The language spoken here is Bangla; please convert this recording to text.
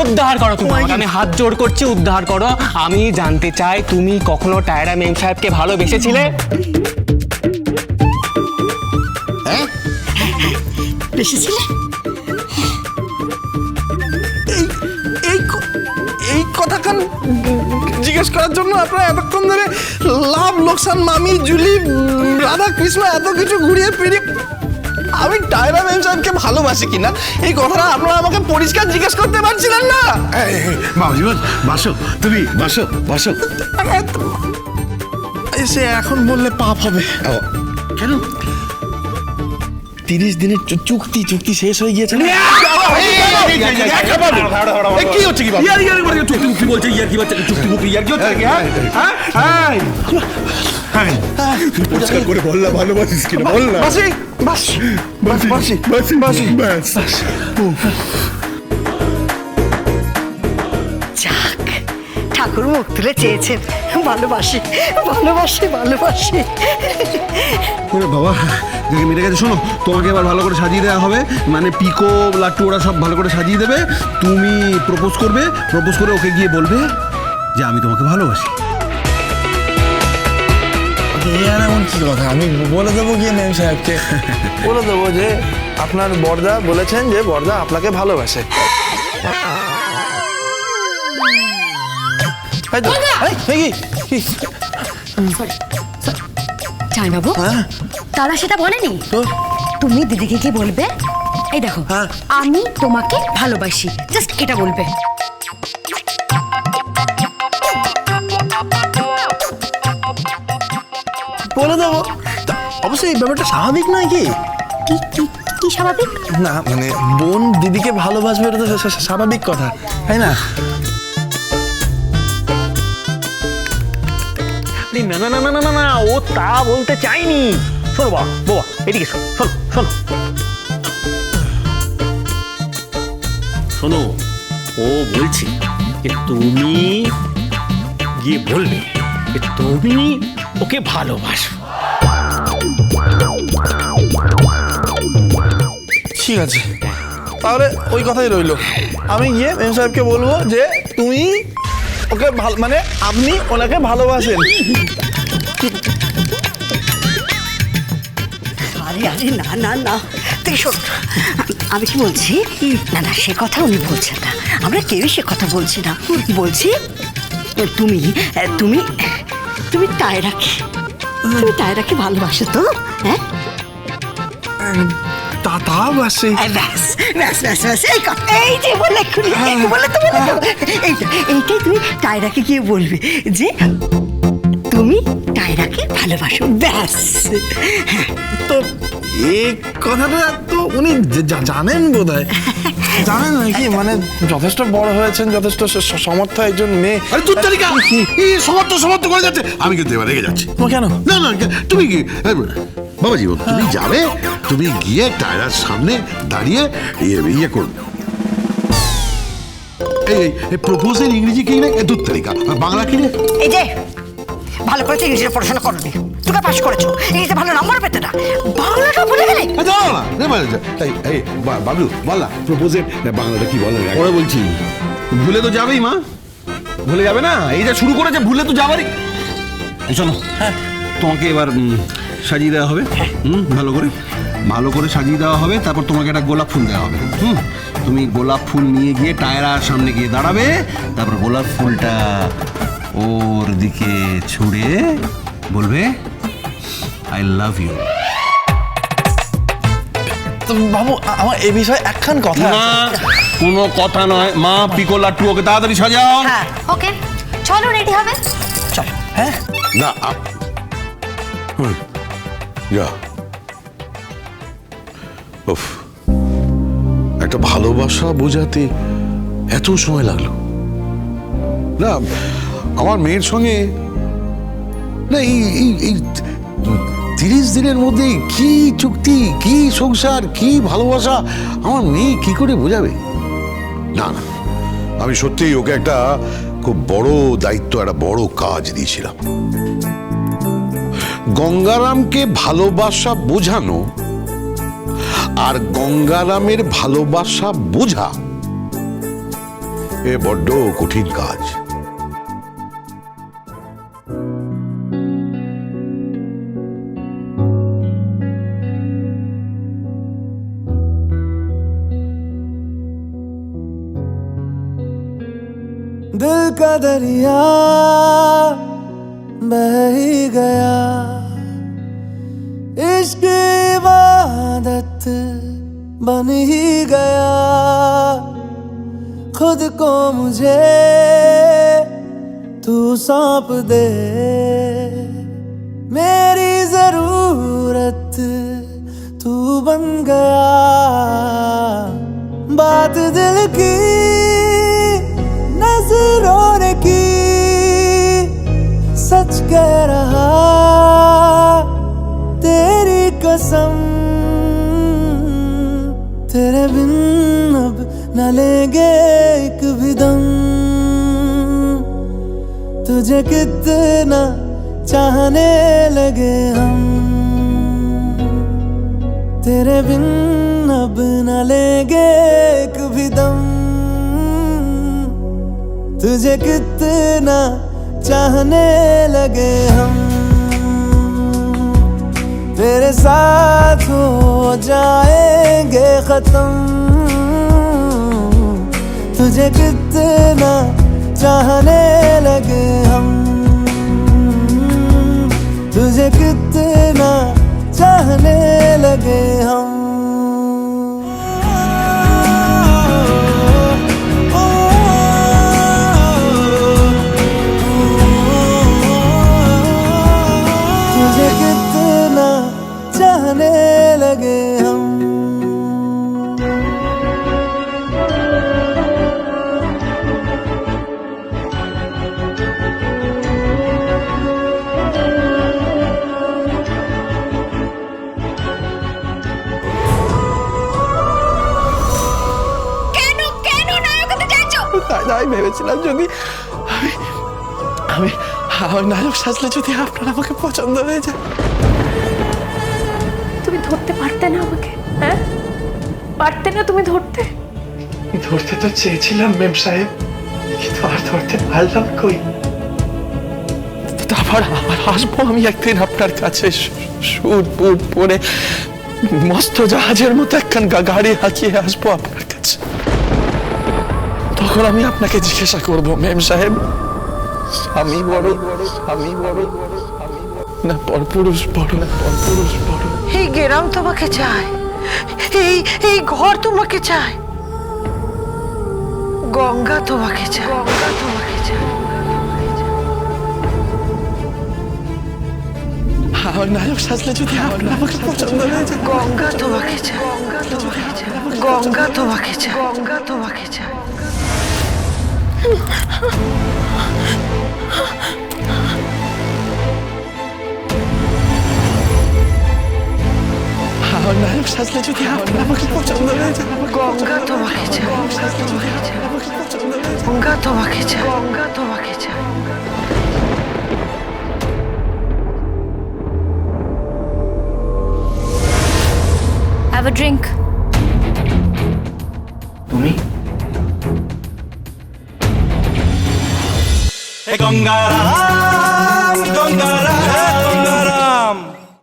উদ্ধার করো তুমি আমাকে, আমি হাত জোড় করছি, উদ্ধার করো। আমি জানতে চাই তুমি কখনো টায়রা মেম সাহেবকে ভালোবেসেছিলে? হ্যাঁ, বেসেছিলে? এই কথা কান জিজ্ঞেস করার জন্য আপনারা এতক্ষণ ধরে লাভ লোকসান মামি জুলি রাধা কৃষ্ণ এত কিছু ঘুরিয়ে ফিরিয়ে আমি টায়রা মেম সাহেবকে ভালোবাসি কিনা এই কথাটা আপনারা আমাকে পরিষ্কার জিজ্ঞেস করতে পারছিলেন না। বাবুজি বাসো, তুমি বাসো বাসো। সে এখন বললে পাপ হবে। কেন? 30 দিনের চুক্তি শেষ হয়ে গিয়েছে। কি হচ্ছে কি চুক্তি বলছে? ইয়ার কি বাচ্চা চুক্তি মুক্তি ইয়ার কি হচ্ছে? পরিষ্কার করে বল না ভালোবাসিস কিনা, বল না। বাসি বাসি বাসি বাসি বাসি ব্যাস। যাক, ঠাকুর মুখ তুলে চেয়েছেন। ভালোবাসি ভালোবাসি ভালোবাসি। বাবা মেরে গেছে। শোনো, তোমাকে এবার ভালো করে সাজিয়ে দেওয়া হবে, মানে পিকো লাট্টু ওরা সব ভালো করে সাজিয়ে দেবে। তুমি প্রপোজ করবে, প্রপোজ করে ওকে গিয়ে বলবে যে আমি তোমাকে ভালোবাসি। এমন কি কথা, আমি বলে দেবো গিয়ে মেম সাহেবকে বলে দেবো যে আপনার বড়দা বলেছেন যে বড়দা আপনাকে ভালোবাসে। জামাইবাবু, তারা সেটা বলেনি। তুমি দিদিকে কি বলবে? এই দেখো, আমি তোমাকে ভালোবাসি, জাস্ট এটা বলবে। বলে দেবো। অবশ্যই এই ব্যাপারটা স্বাভাবিক নয় কি? কি কি কি স্বাভাবিক? না মানে বোন দিদিকে ভালোবাসবে, এটা তো স্বাভাবিক কথা, তাই না? না না না না না না, ও তা বলতে চাইনি। শোনো বাবা, বাবা এদিকে শোনো, শোনো শোনো শোনো, ও বলছে যে তুমি গিয়ে বলবে যে তুমি ওকে ভালোবাসো। ঠিক আছে, তাহলে ওই কথাই রইলো। আমি গিয়ে মেম সাহেবকে বলবো যে তুমি ওকে মানে আপনি ওনাকে ভালোবাসেন। আরে আরে না না না, তুই শোন, আমি কি বলছি, না না সে কথা উনি বলছেন না, আমরা কেউই সে কথা বলছি না। বলছি তুমি তুমি তুমি টায়রাকে ভালোবাসো তো? হ্যাঁ, তা বাসে। ব্যাস ব্যাস ব্যাস ব্যাস, এই কথা, এই যে বলে এক্ষুনি বলে তো এইটাই তুমি টায়রাকে গিয়ে বলবে যে তুমি টায়রাকে ভালোবাসো, ব্যাস। তো এই কথাটা তো উনি জানেন বোধহয়। জানেন নাকি, মানে যথেষ্ট বড় হয়েছেন, যথেষ্ট সমর্থ একজন মেয়ে। আরে তুই তালিকা এই সমর্থ করে যাচ্ছে, আমি কিন্তু এবার রেগে যাচ্ছি। কেন? না না, তুমি কি বাবাজি, তুমি যাবে, তুমি গিয়ে টায়রার সামনে দাঁড়িয়ে ইয়ে করবে। এই প্রপোজের ইংরেজি কি না, দুধ তালিকা, বাংলা কি রে? এই যে ভালো করে ইংরেজিতে পড়াশোনা করবি, তোকে পাশ করেছো, ইংরেজিতে ভালো নাম্বার পেতে না, বাংলাটা ভুলে গেলে। বাবলু বল না, প্রপোজের বাংলাটা কি বলে? পরে বলছি। ভুলে তো যাবেই মা, ভুলে যাবে না, এই যে শুরু করেছে ভুলে তো যাবারই। শোনো, হ্যাঁ তোমাকে এবার সাজিয়ে দেওয়া হবে, ভালো করে সাজিয়ে দেওয়া হবে। তারপর তোমাকে একটা গোলাপ ফুল দেওয়া হবে। তুমি গোলাপ ফুল নিয়ে গিয়ে টায়রার সামনে গিয়ে দাঁড়াবে, তারপর গোলাপ ফুলটা ওর দিকে ছুঁড়ে বলবে আই লাভ ইউ। তো বাবু, আমার এ বিষয়ে একখান কথা। না, কোনো কথা নয় মা, পিকো লাট্টু ওকে তাড়াতাড়ি সাজাও। হ্যাঁ ওকে, চলো রেডি হবে, চলো। হ্যাঁ না, যা উফ, একটা ভালোবাসা বোঝাতে এত সময় লাগলো না আমার মেয়ের সঙ্গে। না এই 30 দিনের মধ্যে কি চুক্তি, কি সংসার, কি ভালোবাসা আমার মেয়ে কি করে বোঝাবে? না না, আমি সত্যিই ওকে একটা খুব বড় দায়িত্ব, একটা বড় কাজ দিয়েছিলাম। গঙ্গারামকে ভালোবাসা বোঝানো আর গঙ্গারামের ভালোবাসা বোঝা এ বড্ড কঠিন কাজ। दिल का दरिया बह ही गया, इश्क इबादत बन ही गया। खुद को मुझे तू सौंप दे, मेरी जरूरत तू बन गया। बात दिल की नजरों ने की, सच कह रहा तेरी कसम। तेरे बिन अब न लेंगे एक भी दम, तुझे कितना चाहने लगे हम। तेरे बिन अब न लेंगे एक भी दम, तुझे कितना चाहने लगे हम। तेरे साथ हो जाएंगे खत्म, तुझे कितना चाहने लगे हम। तुझे कितना चाहने लगे हम। तुझे कितना चाहने लगे हम। তাই ভেবেছিলাম যদি আমি আমি আমি নায়ক সাজলে যদি আপনার আমাকে পছন্দ হয়ে যায়। তুমি ধরতে পারতে না আমাকে? হ্যাঁ, পারতে না তুমি ধরতে? ধরতে তো চেয়েছিলাম মেম সাহেব, কিন্তু আর ধরতে পারলাম কই। তারপর আসবো আমি একদিন আপনার কাছে, সুট বুট পরে মস্ত জাহাজের মতো একখান গাড়ি হাঁকিয়ে আসবো আপনার কাছে। তখন আমি আপনাকে জিজ্ঞাসা করবো, মেম সাহেব স্বামী বড় না পরপুরুষ বড়, না পরপুরুষ বড়? এই গ্রাম তোমাকে চায়, এই ঘর তোমাকে চায়, গঙ্গা তোমাকে চায়, গঙ্গা তোমাকে চায়। আমার নায়ক সাজলে যদি আপনার আমাকে পছন্দ হয়ে যায়। গঙ্গা তোমাকে চায়, গঙ্গা তোমাকে চায়, গঙ্গা তোমাকে চায়, গঙ্গা তোমাকে চায়। আমার নায়ক সাজলে যদি আপনার আমাকে পছন্দ হয়ে যায়। গঙ্গা তোমাকে চায়, গঙ্গা তোমাকে চায়, গঙ্গা তোমাকে চায়, গঙ্গা তোমাকে চায়। Have a drink. তুমি গঙ্গা